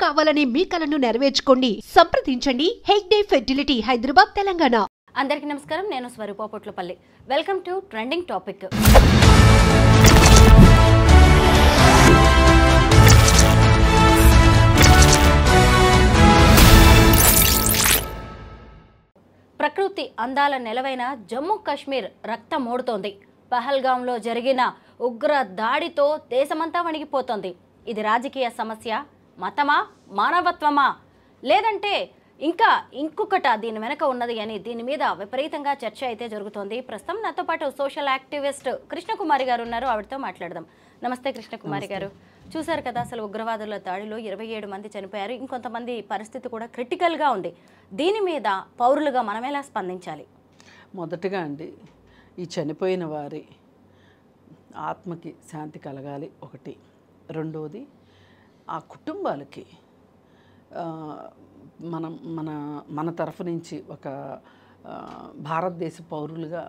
కావాలనే మీ కలను నెరవేర్చుకోండి. సంప్రదించండి హెగ్డే ఫెర్టిలిటీ, హైదరాబాద్, తెలంగాణ. అందరికీ నమస్కారం. నేను Swaroopa Potlapalli. Welcome to trending topic. ప్రకృతి అందాల నెలవైన జమ్మూ కాశ్మీర్ రక్తమోడుతోంది. పహల్గాంలో జరిగిన ఉగ్ర దాడితో దేశమంతా వణిగిపోతోంది. ఇది రాజకీయ సమస్య, మతమా, మానవత్వమా, లేదంటే ఇంకొకట దీని వెనక ఉన్నది అని దీని మీద విపరీతంగా చర్చ అయితే జరుగుతోంది. ప్రస్తుతం నాతో పాటు సోషల్ యాక్టివిస్ట్ కృష్ణకుమారి గారు ఉన్నారు. ఆవిడతో మాట్లాడదాం. నమస్తే కృష్ణకుమారి గారు. చూశారు కదా, అసలు ఉగ్రవాదుల దాడిలో 27 మంది చనిపోయారు. ఇంకొంతమంది పరిస్థితి కూడా క్రిటికల్గా ఉంది. దీని మీద పౌరులుగా మనం ఎలా స్పందించాలి? మొదటగా అండి, ఈ చనిపోయిన వారి ఆత్మకి శాంతి కలగాలి ఒకటి. రెండోది, ఆ కుటుంబాలకి మన తరఫు నుంచి ఒక భారతదేశ పౌరులుగా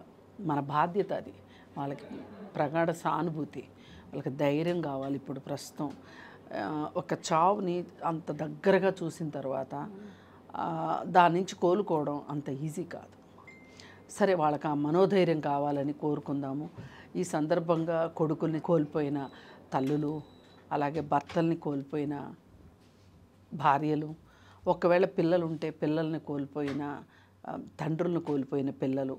మన బాధ్యత అది. వాళ్ళకి ప్రగాఢ సానుభూతి, వాళ్ళకి ధైర్యం కావాలి. ఇప్పుడు ప్రస్తుతం ఒక చావుని అంత దగ్గరగా చూసిన తర్వాత దాని నుంచి కోలుకోవడం అంత ఈజీ కాదు. సరే, వాళ్ళకి ఆ మనోధైర్యం కావాలని కోరుకుందాము. ఈ సందర్భంగా కొడుకుల్ని కోల్పోయిన తల్లులు, అలాగే భర్తల్ని కోల్పోయిన భార్యలు, ఒకవేళ పిల్లలు ఉంటే పిల్లల్ని కోల్పోయిన తండ్రులను కోల్పోయిన పిల్లలు,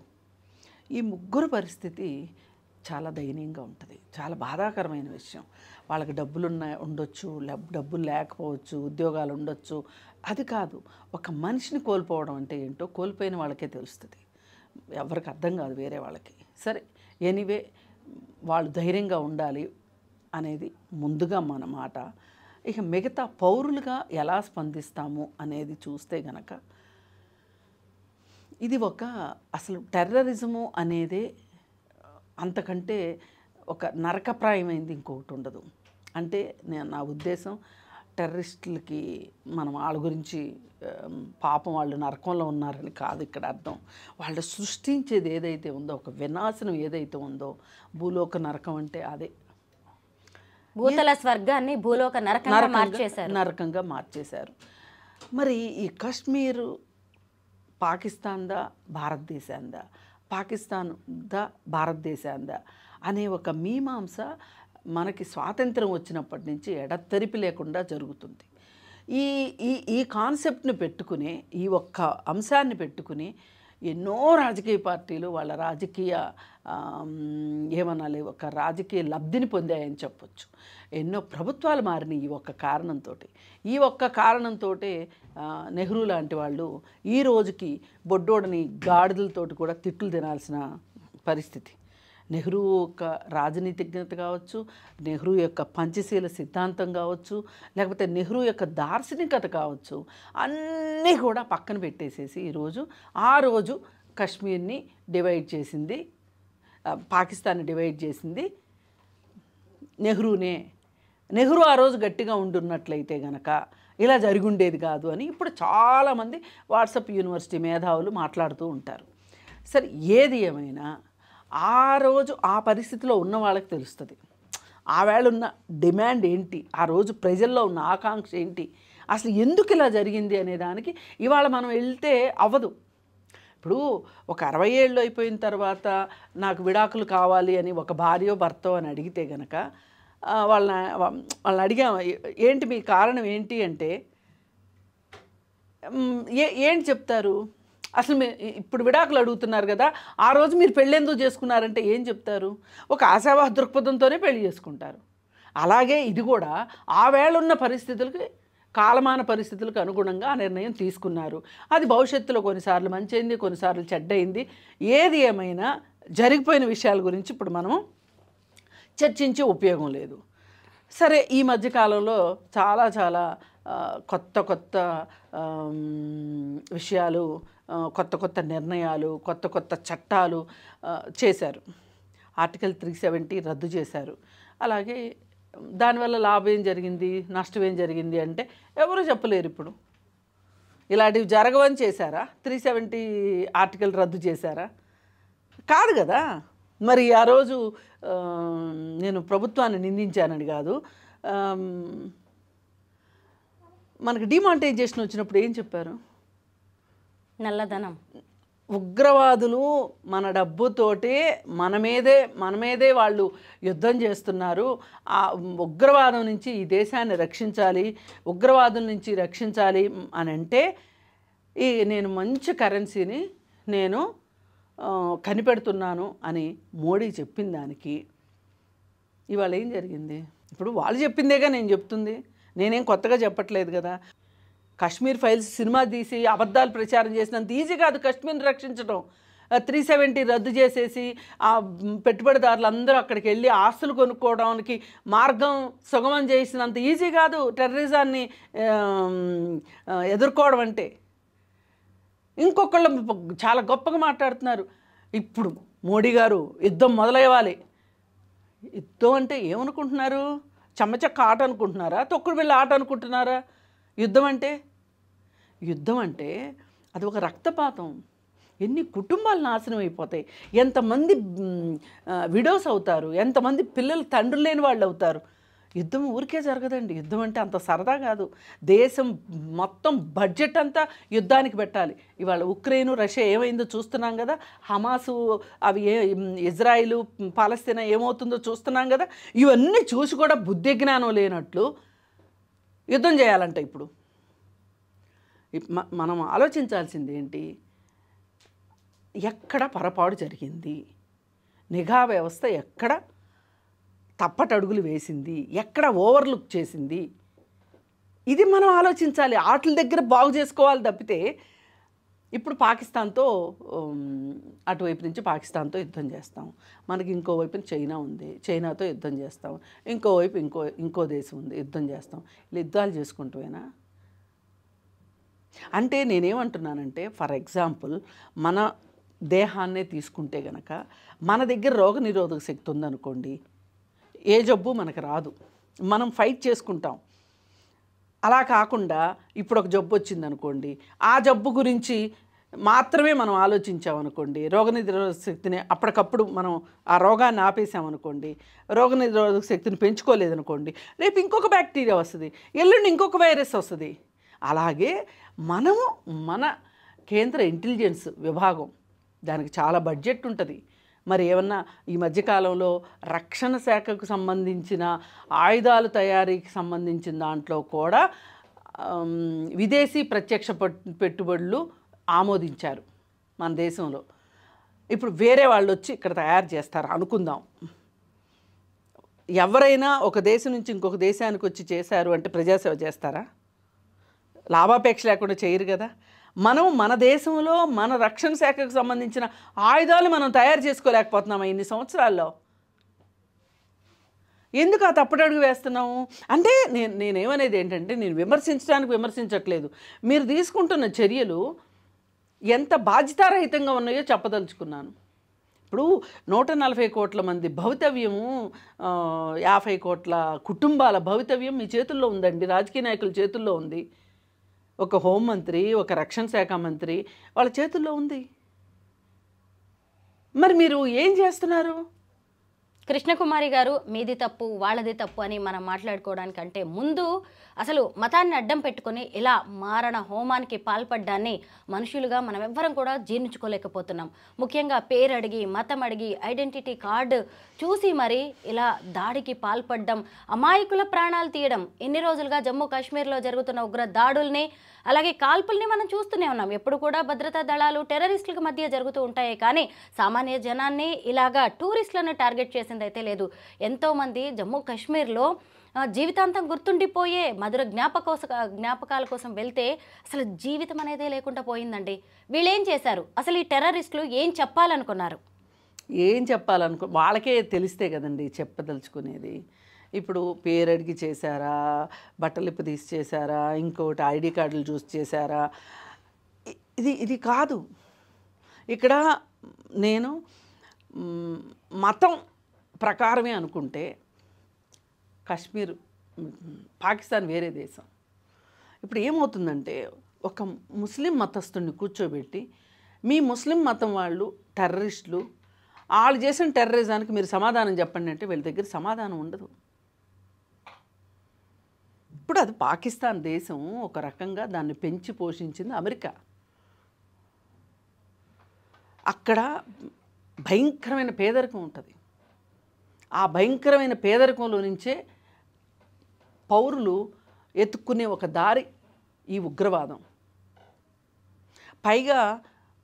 ఈ ముగ్గురు పరిస్థితి చాలా దయనీయంగా ఉంటుంది. చాలా బాధాకరమైన విషయం. వాళ్ళకి డబ్బులు ఉండొచ్చు, డబ్బులు లేకపోవచ్చు, ఉద్యోగాలు ఉండొచ్చు. అది కాదు, ఒక మనిషిని కోల్పోవడం అంటే ఏంటో కోల్పోయిన వాళ్ళకే తెలుస్తుంది. ఎవరికి అర్థం కాదు వేరే వాళ్ళకి. సరే, ఎనీవే, వాళ్ళు ధైర్యంగా ఉండాలి అనేది ముందుగా మన మాట. ఇక మిగతా పౌరులుగా ఎలా స్పందిస్తాము అనేది చూస్తే గనక, ఇది అసలు టెర్రరిజము అనేదే అంతకంటే ఒక నరకప్రాయమైంది ఇంకొకటి ఉండదు. అంటే నా ఉద్దేశం, టెర్రరిస్టులకి మనం వాళ్ళ గురించి పాపం వాళ్ళు నరకంలో ఉన్నారని కాదు ఇక్కడ అర్థం. వాళ్ళు సృష్టించేది ఏదైతే ఉందో, ఒక వినాశనం ఏదైతే ఉందో, భూలోక నరకం అంటే అదే. భూతల స్వర్గాన్ని భూలోక నరకంగా మార్చేశారు. మరి ఈ కాశ్మీర్ పాకిస్తాన్దా భారతదేశాందా, పాకిస్తాన్దా భారతదేశాందా అనే ఒక మీమాంస మనకి స్వాతంత్రం వచ్చినప్పటి నుంచి ఎడతెరిపి లేకుండా జరుగుతుంది. ఈ ఈ ఈ కాన్సెప్ట్ని పెట్టుకుని, ఈ ఒక్క అంశాన్ని పెట్టుకుని ఎన్నో రాజకీయ పార్టీలు వాళ్ళ రాజకీయ ఏమనాలి, ఒక రాజకీయ లబ్ధిని పొందాయని చెప్పొచ్చు. ఎన్నో ప్రభుత్వాలు మారినాయి ఈ ఒక్క కారణంతో నెహ్రూ లాంటి వాళ్ళు ఈ రోజుకి బొడ్డోడని గాడిదలతోటి కూడా తిట్లు తినాల్సిన పరిస్థితి. నెహ్రూ యొక్క రాజనీతిజ్ఞత కావచ్చు, నెహ్రూ యొక్క పంచశీల సిద్ధాంతం కావచ్చు, లేకపోతే నెహ్రూ యొక్క దార్శనికత కావచ్చు, అన్నీ కూడా పక్కన పెట్టేసేసి ఆ రోజు కాశ్మీర్ని డివైడ్ చేసింది, పాకిస్తాన్ని డివైడ్ చేసింది నెహ్రూనే. నెహ్రూ ఆ రోజు గట్టిగా ఉండున్నట్లయితే గనక ఇలా జరిగుండేది కాదు అని ఇప్పుడు చాలామంది వాట్సాప్ యూనివర్సిటీ మేధావులు మాట్లాడుతూ ఉంటారు. సరే, ఏది ఏమైనా ఆ రోజు ఆ పరిస్థితిలో ఉన్న వాళ్ళకి తెలుస్తుంది. ఆ వేళ ఉన్న డిమాండ్ ఏంటి, ఆ రోజు ప్రజల్లో ఉన్న ఆకాంక్ష ఏంటి, అసలు ఎందుకు ఇలా జరిగింది అనే దానికి ఇవాళ మనం వెళ్తే అవ్వదు. ఇప్పుడు ఒక 60 ఏళ్ళు అయిపోయిన తర్వాత నాకు విడాకులు కావాలి అని ఒక భార్యో భర్తో అని అడిగితే గనక వాళ్ళని అడిగాము, ఏంటి మీ కారణం ఏంటి అంటే ఏంటి చెప్తారు? అసలు ఇప్పుడు విడాకులు అడుగుతున్నారు కదా, ఆ రోజు మీరు పెళ్ళెందుకు చేసుకున్నారంటే ఏం చెప్తారు? ఒక ఆశావాహ దృక్పథంతోనే పెళ్లి చేసుకుంటారు. అలాగే ఇది కూడా ఆ వేళ ఉన్న పరిస్థితులకి, కాలమాన పరిస్థితులకు అనుగుణంగా ఆ నిర్ణయం తీసుకున్నారు. అది భవిష్యత్తులో కొన్నిసార్లు మంచి అయింది, కొన్నిసార్లు చెడ్డయింది. ఏది ఏమైనా జరిగిపోయిన విషయాల గురించి ఇప్పుడు మనం చర్చించే ఉపయోగం లేదు. సరే, ఈ మధ్యకాలంలో చాలా కొత్త విషయాలు, కొత్త నిర్ణయాలు, కొత్త చట్టాలు చేశారు. ఆర్టికల్ 370 రద్దు చేశారు. అలాగే దానివల్ల లాభం ఏం జరిగింది, నష్టం ఏం జరిగింది అంటే ఎవరు చెప్పలేరు. ఇప్పుడు ఇలాంటివి జరగవని చేశారా? 370 ఆర్టికల్ రద్దు చేశారా? కాదు కదా. మరి ఆ రోజు నేను ప్రభుత్వాన్ని నిందించానని కాదు, మనకి డిమానిటైజేషన్ వచ్చినప్పుడు ఏం చెప్పారు? నల్లధనం, ఉగ్రవాదులు మన డబ్బుతోటే మన మీదే వాళ్ళు యుద్ధం చేస్తున్నారు. ఆ ఉగ్రవాదం నుంచి ఈ దేశాన్ని రక్షించాలి, ఉగ్రవాదం నుంచి రక్షించాలి అని అంటే నేను మంచి కరెన్సీని నేను కనిపెడుతున్నాను అని మోడీ చెప్పిన దానికి ఇవాళ ఏం జరిగింది? ఇప్పుడు వాళ్ళు చెప్పిందేగా నేను చెప్తుంది, నేనేం కొత్తగా చెప్పట్లేదు కదా. కాశ్మీర్ ఫైల్స్ సినిమా తీసి అబద్ధాలు ప్రచారం చేసినంత ఈజీ కాదు కాశ్మీర్ని రక్షించడం. 370 రద్దు చేసేసి ఆ పెట్టుబడిదారులు అందరూ అక్కడికి వెళ్ళి ఆస్తులు కొనుక్కోవడానికి మార్గం సుగమం చేసినంత ఈజీ కాదు టెర్రరిజాన్ని ఎదుర్కోవడం అంటే. ఇంకొకళ్ళు చాలా గొప్పగా మాట్లాడుతున్నారు. ఇప్పుడు మోడీ గారు యుద్ధం మొదలయ్యాలి. యుద్ధం అంటే ఏమనుకుంటున్నారు? చెమ్మచక్క ఆట అనుకుంటున్నారా? తొక్కుడు బిళ్ళ ఆట అనుకుంటున్నారా? యుద్ధం అంటే అది ఒక రక్తపాతం. ఎన్ని కుటుంబాలు నాశనం అయిపోతాయి, ఎంతమంది విడోస్ అవుతారు, ఎంతమంది పిల్లలు తండ్రులు లేని వాళ్ళు అవుతారు. యుద్ధం ఊరికే జరగదండి. యుద్ధం అంటే అంత సరదా కాదు. దేశం మొత్తం బడ్జెట్ అంతా యుద్ధానికి పెట్టాలి. ఇవాళ ఉక్రెయిన్ రష్యా ఏమైందో చూస్తున్నాం కదా, హమాసు అవి ఇజ్రాయిలు పాలస్తీనా ఏమవుతుందో చూస్తున్నాం కదా. ఇవన్నీ చూసి కూడా బుద్ధి జ్ఞానం లేనట్లు యుద్ధం చేయాలంట. ఇప్పుడు మనం ఆలోచించాల్సింది ఏంటి? ఎక్కడ పొరపాటు జరిగింది, నిఘా వ్యవస్థ ఎక్కడ తప్పటడుగులు వేసింది, ఎక్కడ ఓవర్లుక్ చేసింది, ఇది మనం ఆలోచించాలి. ఆటల దగ్గర బాగు చేసుకోవాలి తప్పితే ఇప్పుడు పాకిస్తాన్తో అటువైపు నుంచి పాకిస్తాన్తో యుద్ధం చేస్తాం, మనకి ఇంకోవైపున చైనా ఉంది, చైనాతో యుద్ధం చేస్తాం, ఇంకోవైపు ఇంకో దేశం ఉంది, యుద్ధం చేస్తాం. ఇలా యుద్ధాలు చేసుకుంటూవేనా? అంటే నేనేమంటున్నానంటే, ఫర్ ఎగ్జాంపుల్ మన దేహాన్నే తీసుకుంటే గనక మన దగ్గర రోగనిరోధక శక్తి ఉందనుకోండి, ఏ జబ్బు మనకు రాదు, మనం ఫైట్ చేసుకుంటాం. అలా కాకుండా ఇప్పుడు ఒక జబ్బు వచ్చిందనుకోండి, ఆ జబ్బు గురించి మాత్రమే మనం ఆలోచించామనుకోండి, రోగనిరోధక శక్తిని అప్పటికప్పుడు మనం ఆ రోగాన్ని ఆపేసామనుకోండి, రోగనిరోధక శక్తిని పెంచుకోలేదనుకోండి, రేపు ఇంకొక బ్యాక్టీరియా వస్తుంది, ఎల్లుండి ఇంకొక వైరస్ వస్తుంది. అలాగే మనము మన కేంద్ర ఇంటెలిజెన్స్ విభాగం, దానికి చాలా బడ్జెట్ ఉంటుంది. మరి ఏమన్నా ఈ మధ్యకాలంలో రక్షణ శాఖకు సంబంధించిన ఆయుధాలు తయారీకి సంబంధించిన దాంట్లో కూడా విదేశీ ప్రత్యక్ష పెట్టుబడులు ఆమోదించారు మన దేశంలో. ఇప్పుడు వేరే వాళ్ళు వచ్చి ఇక్కడ తయారు చేస్తారు అనుకుందాం. ఎవరైనా ఒక దేశం నుంచి ఇంకొక దేశానికి వచ్చి చేశారు అంటే ప్రజాసేవ చేస్తారా? లాభాపేక్ష లేకుండా చేయరు కదా. మనం మన దేశంలో మన రక్షణ శాఖకు సంబంధించిన ఆయుధాలు మనం తయారు చేసుకోలేకపోతున్నామా ఇన్ని సంవత్సరాల్లో? ఎందుకు ఆ తప్పటడుగు వేస్తున్నాము అంటే నేనేమనేది ఏంటంటే, నేను విమర్శించట్లేదు, మీరు తీసుకుంటున్న చర్యలు ఎంత బాధ్యతారహితంగా ఉన్నాయో చెప్పదలుచుకున్నాను. ఇప్పుడు 140 కోట్ల మంది భవితవ్యము, 50 కోట్ల కుటుంబాల భవితవ్యం మీ చేతుల్లో ఉందండి, రాజకీయ నాయకుల చేతుల్లో ఉంది, ఒక హోంమంత్రి, ఒక రక్షణ శాఖ మంత్రి వాళ్ళ చేతుల్లో ఉంది. మరి మీరు ఏం చేస్తున్నారు? కృష్ణకుమారి గారు, మీది తప్పు వాళ్ళది తప్పు అని మనం మాట్లాడుకోవడానికంటే ముందు అసలు మతాన్ని అడ్డం పెట్టుకొని ఇలా మారణ హోమానికి పాల్పడ్డాన్ని మనుషులుగా మనం ఎవ్వరం కూడా జీర్ణించుకోలేకపోతున్నాం. ముఖ్యంగా పేరు అడిగి, మతం అడిగి, ఐడెంటిటీ కార్డు చూసి మరి ఇలా దాడికి పాల్పడ్డం, అమాయకుల ప్రాణాలు తీయడం, ఎన్ని రోజులుగా జమ్మూ కాశ్మీర్లో జరుగుతున్న ఉగ్ర దాడుల్ని అలాగే కాల్పుల్ని మనం చూస్తూనే ఉన్నాం. ఎప్పుడు కూడా భద్రతా దళాలు టెర్రరిస్టుల మధ్య జరుగుతూ ఉంటాయి, కానీ సామాన్య జనాన్ని ఇలాగా టూరిస్టులను టార్గెట్ చేసింది అయితే లేదు. ఎంతోమంది జమ్మూ కాశ్మీర్లో జీవితాంతం గుర్తుండిపోయే మధుర జ్ఞాపకాల కోసం వెళ్తే అసలు జీవితం అనేదే లేకుండా పోయిందండి. వీళ్ళేం చేశారు? అసలు ఈ టెర్రరిస్టులు ఏం చెప్పాలనుకున్నారు? వాళ్ళకే తెలిస్తే కదండి చెప్పదలుచుకునేది. ఇప్పుడు పేరడికి చేశారా, బట్టలిప్పు తీసి చేశారా, ఇంకోటి ఐడి కార్డులు చూసి చేశారా, ఇది కాదు. ఇక్కడ నేను మతం ప్రకారమే అనుకుంటే కాశ్మీర్, పాకిస్తాన్ వేరే దేశం. ఇప్పుడు ఏమవుతుందంటే, ఒక ముస్లిం మతస్థుడిని కూర్చోబెట్టి మీ ముస్లిం మతం వాళ్ళు టెర్రరిస్టులు, వాళ్ళు చేసిన టెర్రరిజానికి మీరు సమాధానం చెప్పండి అంటే వీళ్ళ దగ్గర సమాధానం ఉండదు. ఇప్పుడు అది పాకిస్తాన్ దేశం ఒక రకంగా దాన్ని పెంచి పోషించింది అమెరికా. అక్కడ భయంకరమైన పేదరికం ఉంటుంది. ఆ భయంకరమైన పేదరికంలో నుంచే పౌరులు ఎత్తుక్కునే ఒక దారి ఈ ఉగ్రవాదం. పైగా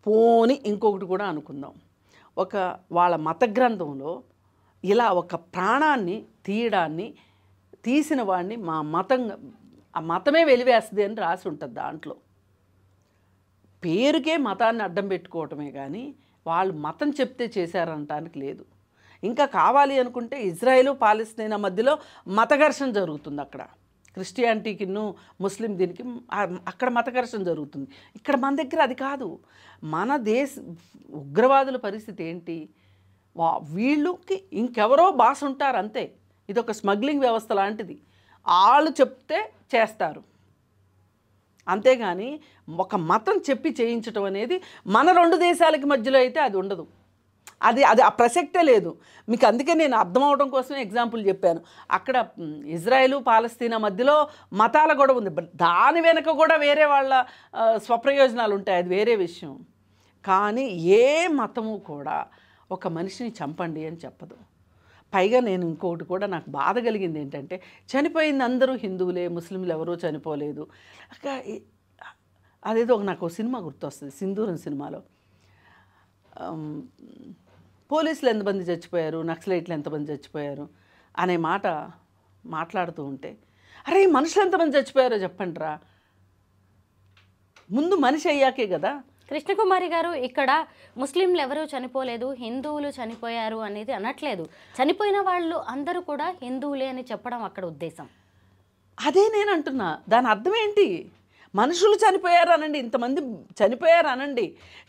పోని ఇంకొకటి కూడా అనుకుందాం, ఒక వాళ్ళ మత గ్రంథంలో ఇలా ఒక ప్రాణాన్ని తీసిన వాడిని మా మతం, ఆ మతమే వెలివేస్తుంది అని రాసి ఉంటుంది దాంట్లో. పేరుకే మతాన్ని అడ్డం పెట్టుకోవటమే కానీ వాళ్ళు మతం చెప్తే చేశారనటానికి లేదు. ఇంకా కావాలి అనుకుంటే ఇజ్రాయెల్ పాలస్తీనా మధ్యలో మత ఘర్షణ జరుగుతుంది. అక్కడ క్రిస్టియానిటీకి ముస్లిం దీనికి అక్కడ మత ఘర్షణ జరుగుతుంది. ఇక్కడ మన దగ్గర అది కాదు. మన ఉగ్రవాదుల పరిస్థితి ఏంటి? వీళ్ళకి ఇంకెవరో బాస్ ఉంటారు అంతే. ఇది ఒక స్మగ్లింగ్ వ్యవస్థ లాంటిది. వాళ్ళు చెప్తే చేస్తారు, అంతేగాని ఒక మతం చెప్పి చేయించడం అనేది మన రెండు దేశాలకి మధ్యలో అయితే అది ఉండదు. అది ఆ ప్రసక్తే లేదు మీకు. అందుకే నేను అర్థం అవడం కోసమే ఎగ్జాంపుల్ చెప్పాను. అక్కడ ఇజ్రాయెల్ పాలస్తీనా మధ్యలో మతాల గొడవ ఉంది. దాని వెనక కూడా వేరే వాళ్ళ స్వప్రయోజనాలు ఉంటాయి, అది వేరే విషయం. కానీ ఏ మతము కూడా ఒక మనిషిని చంపండి అని చెప్పదు. పైగా నేను ఇంకొకటి కూడా నాకు బాధ కలిగింది ఏంటంటే, చనిపోయింది అందరూ హిందువులే, ముస్లింలు ఎవరూ చనిపోలేదు. అదేదో నాకు సినిమా గుర్తొస్తుంది, సింధూరం సినిమాలో పోలీసులు ఎంతమంది చచ్చిపోయారు, నక్సలైట్లు ఎంతమంది చచ్చిపోయారు అనే మాట మాట్లాడుతూ ఉంటే, అరే మనుషులు ఎంతమంది చచ్చిపోయారో చెప్పండి రా, ముందు మనిషి అయ్యాకే కదా. కృష్ణకుమారి గారు, ఇక్కడ ముస్లింలు ఎవరూ చనిపోలేదు, హిందువులు చనిపోయారు అనేది అనట్లేదు. చనిపోయిన వాళ్ళు అందరూ కూడా హిందువులే అని చెప్పడం అక్కడ ఉద్దేశం. అదే నేను అంటున్నా. దాని అర్థం ఏంటి? మనుషులు చనిపోయారు అనండి, ఇంతమంది చనిపోయారు అనండి.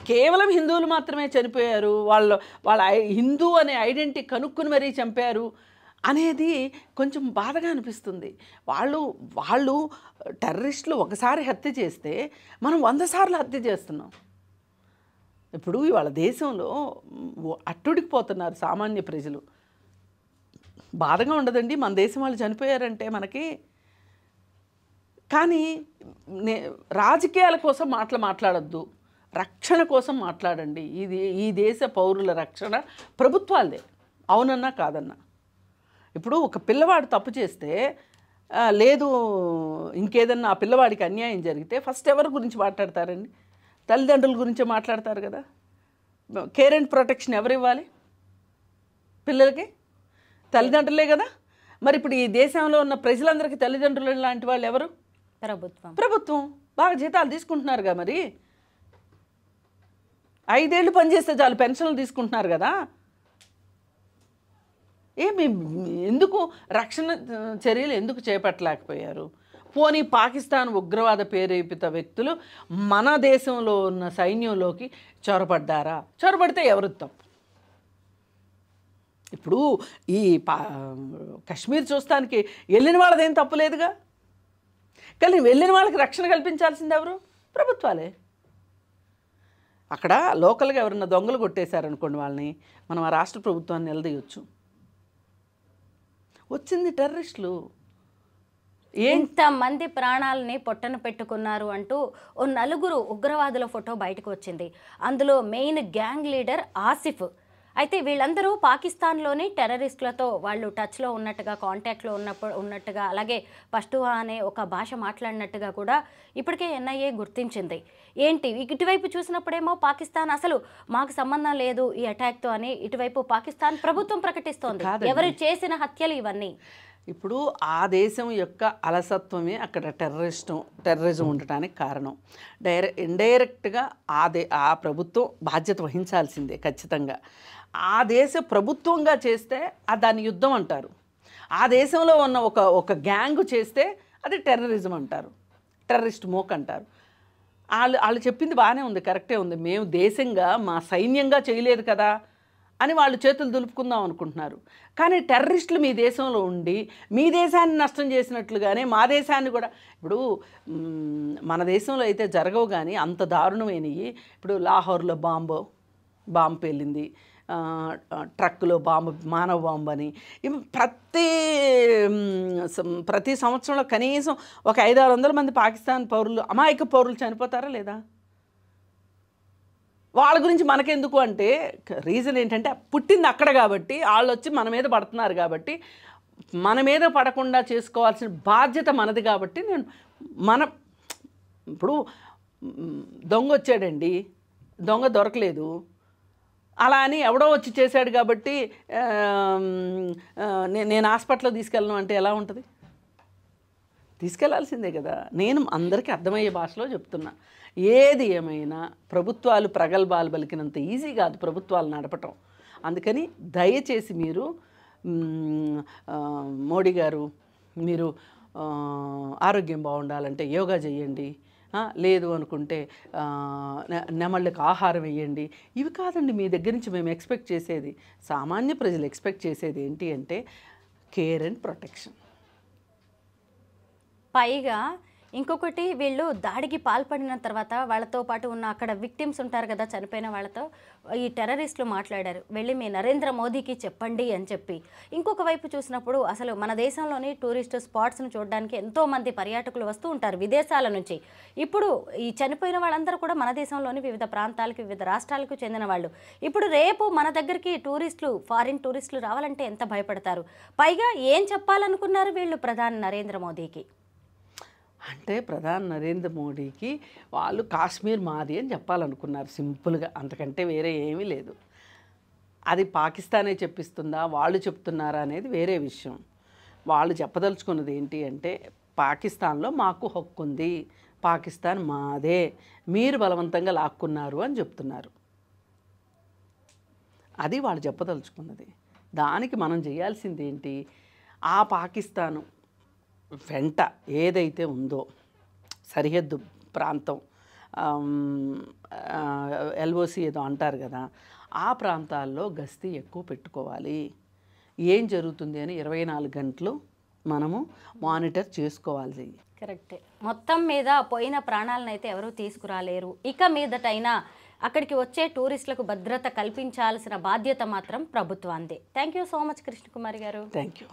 కేవలం హిందువులు మాత్రమే చనిపోయారు, వాళ్ళ హిందూ అనే ఐడెంటిటీ కనుక్కుని మరీ చంపారు అనేది కొంచెం బాధగా అనిపిస్తుంది. వాళ్ళు టెర్రరిస్టులు ఒకసారి హత్య చేస్తే మనం 100 సార్లు హత్య చేస్తున్నాం. ఇప్పుడు ఇవాళ దేశంలో అట్టుడికిపోతున్నారు సామాన్య ప్రజలు. బాధగా ఉండదండి మన దేశం వాళ్ళు చనిపోయారంటే మనకి? కానీ రాజకీయాల కోసం మాట్లాడొద్దు, రక్షణ కోసం మాట్లాడండి. ఈ దేశ పౌరుల రక్షణ ప్రభుత్వాలదే, అవునన్నా కాదన్నా. ఇప్పుడు ఒక పిల్లవాడు తప్పు చేస్తే లేదు ఇంకేదన్నా ఆ పిల్లవాడికి అన్యాయం జరిగితే ఫస్ట్ ఎవరి గురించి మాట్లాడతారండి? తల్లిదండ్రుల గురించే మాట్లాడతారు కదా. కేర్ అండ్ ప్రొటెక్షన్ ఎవరు ఇవ్వాలి పిల్లలకి? తల్లిదండ్రులే కదా. మరి ఇప్పుడు ఈ దేశంలో ఉన్న ప్రజలందరికీ తల్లిదండ్రులు లాంటి వాళ్ళు ఎవరు? ప్రభుత్వం. బాగా జీతాలు తీసుకుంటున్నారుగా, మరి 5 ఏళ్ళు పనిచేస్తే చాలు పెన్షన్లు తీసుకుంటున్నారు కదా. ఎందుకు రక్షణ చర్యలు ఎందుకు చేపట్టలేకపోయారు? పోనీ పాకిస్తాన్ ఉగ్రవాద ప్రేరేపిత వ్యక్తులు మన దేశంలో ఉన్న సైన్యంలోకి చొరబడ్డారా? చొరబడితే ఎవరు తప్పు? ఇప్పుడు ఈ కశ్మీర్ చూస్తానికి వెళ్ళిన వాళ్ళదేం తప్పులేదుగా. కానీ వెళ్ళిన వాళ్ళకి రక్షణ కల్పించాల్సింది ఎవరు? ప్రభుత్వాలే. అక్కడ లోకల్గా ఎవరన్నా దొంగలు కొట్టేశారనుకోండి, వాళ్ళని మనం ఆ రాష్ట్ర ప్రభుత్వాన్ని నిలదీయొచ్చు. వచ్చింది టెర్రరిస్టులు. ఎంతమంది ప్రాణాలని పొట్టన పెట్టుకున్నారు అంటూ ఓ 4 ఉగ్రవాదుల ఫోటో బయటకు వచ్చింది. అందులో మెయిన్ గ్యాంగ్ లీడర్ ఆసిఫ్. అయితే వీళ్ళందరూ పాకిస్తాన్లోని టెర్రరిస్టులతో వాళ్ళు టచ్లో ఉన్నట్టుగా, కాంటాక్ట్లో ఉన్నట్టుగా, అలాగే పష్తువా అనే ఒక భాష మాట్లాడినట్టుగా కూడా ఇప్పటికే ఎన్ఐఏ గుర్తించింది. ఏంటి ఇటువైపు చూసినప్పుడేమో పాకిస్తాన్ అసలు మాకు సంబంధం లేదు ఈ అటాక్తో అని ఇటువైపు పాకిస్తాన్ ప్రభుత్వం ప్రకటిస్తోంది. ఎవరు చేసిన హత్యలు ఇవన్నీ? ఇప్పుడు ఆ దేశం యొక్క అలసత్వమే అక్కడ టెర్రరిజం ఉండటానికి కారణం. ఇండైరెక్ట్గా ఆ ప్రభుత్వం బాధ్యత వహించాల్సిందే ఖచ్చితంగా. ఆ దేశ ప్రభుత్వంగా చేస్తే దాన్ని యుద్ధం అంటారు. ఆ దేశంలో ఉన్న ఒక గ్యాంగ్ చేస్తే అది టెర్రరిజం అంటారు, టెర్రరిస్ట్ మోక్ అంటారు. వాళ్ళు చెప్పింది బాగానే ఉంది, కరెక్టే ఉంది. మేము దేశంగా మా సైన్యంగా చేయలేదు కదా అని వాళ్ళు చేతులు దులుపుకుందాం అనుకుంటున్నారు. కానీ టెర్రరిస్టులు మీ దేశంలో ఉండి మీ దేశాన్ని నష్టం చేసినట్లుగానే మా దేశాన్ని కూడా, ఇప్పుడు మన దేశంలో అయితే జరగవు కానీ అంత దారుణమైనవి. ఇప్పుడు లాహోర్లో బాంబు పేలింది, ట్రక్కులో బాంబు, మానవ బాంబు అని ప్రతి సంవత్సరంలో కనీసం ఒక 500-600 మంది పాకిస్తాన్ పౌరులు, అమాయక పౌరులు చనిపోతారా లేదా? వాళ్ళ గురించి మనకెందుకు అంటే రీజన్ ఏంటంటే పుట్టింది అక్కడ కాబట్టి, వాళ్ళు వచ్చి మన మీద పడుతున్నారు కాబట్టి, మన మీద పడకుండా చేసుకోవాల్సిన బాధ్యత మనది కాబట్టి ఇప్పుడు దొంగ వచ్చాడండి, దొంగ దొరకలేదు, అలా అని ఎవడో వచ్చి చేశాడు కాబట్టి నేను హాస్పిటల్లో తీసుకెళ్ళను అంటే ఎలా ఉంటుంది? తీసుకెళ్లాల్సిందే కదా. నేను అందరికీ అర్థమయ్యే భాషలో చెప్తున్నా. ఏది ఏమైనా ప్రభుత్వాలు ప్రగల్భాలు పలికినంత ఈజీ కాదు ప్రభుత్వాలు నడపటం. అందుకని దయచేసి మీరు మోడీ గారు, మీరు ఆరోగ్యం బాగుండాలంటే యోగా చేయండి, లేదు అనుకుంటే నెమళ్ళకి ఆహారం వేయండి. ఇవి కాదండి మీ దగ్గర నుంచి మేము ఎక్స్పెక్ట్ చేసేది. సామాన్య ప్రజలు ఎక్స్పెక్ట్ చేసేది ఏంటి అంటే కేర్ అండ్ ప్రొటెక్షన్. పైగా ఇంకొకటి, వీళ్ళు దాడికి పాల్పడిన తర్వాత వాళ్ళతో పాటు ఉన్న అక్కడ విక్టిమ్స్ ఉంటారు కదా, చనిపోయిన వాళ్ళతో ఈ టెర్రరిస్టులు మాట్లాడారు, వెళ్ళి మీ నరేంద్ర మోదీకి చెప్పండి అని చెప్పి. ఇంకొక వైపు చూసినప్పుడు అసలు మన దేశంలోని టూరిస్ట్ స్పాట్స్ను చూడడానికి ఎంతోమంది పర్యాటకులు వస్తూ ఉంటారు విదేశాల నుంచి. ఇప్పుడు ఈ చనిపోయిన వాళ్ళందరూ కూడా మన దేశంలోని వివిధ ప్రాంతాలకు, వివిధ రాష్ట్రాలకు చెందిన వాళ్ళు. ఇప్పుడు రేపు మన దగ్గరికి టూరిస్టులు, ఫారిన్ టూరిస్టులు రావాలంటే ఎంత భయపడతారు? పైగా ఏం చెప్పాలనుకున్నారు వీళ్ళు ప్రధాని నరేంద్ర మోదీకి? అంటే ప్రధాని నరేంద్ర మోడీకి వాళ్ళు కాశ్మీర్ మాది అని చెప్పాలనుకున్నారు సింపుల్గా, అంతకంటే వేరే ఏమీ లేదు. అది పాకిస్తానే చెప్పిస్తుందా, వాళ్ళు చెప్తున్నారా అనేది వేరే విషయం. వాళ్ళు చెప్పదలుచుకున్నది ఏంటి అంటే పాకిస్తాన్లో మాకు హక్కు ఉంది, పాకిస్తాన్ మాదే, మీరు బలవంతంగా లాక్కున్నారు అని చెప్తున్నారు. అది వాళ్ళు చెప్పదలుచుకున్నది. దానికి మనం చేయాల్సింది ఏంటి? ఆ పాకిస్తాను వెంట ఏదైతే ఉందో సరిహద్దు ప్రాంతం, ఎల్ఓసి ఏదో అంటారు కదా, ఆ ప్రాంతాల్లో గస్తీ ఎక్కువ పెట్టుకోవాలి. ఏం జరుగుతుంది అని 24 గంటలు మనము మానిటర్ చేసుకోవాలి. కరెక్టే. మొత్తం మీద పోయిన ప్రాణాలను అయితే ఎవరూ తీసుకురాలేరు. ఇక మీదటైనా అక్కడికి వచ్చే టూరిస్టులకు భద్రత కల్పించాల్సిన బాధ్యత మాత్రం ప్రభుత్వాందే. Thank you so much Krishnakumari గారు. Thank you.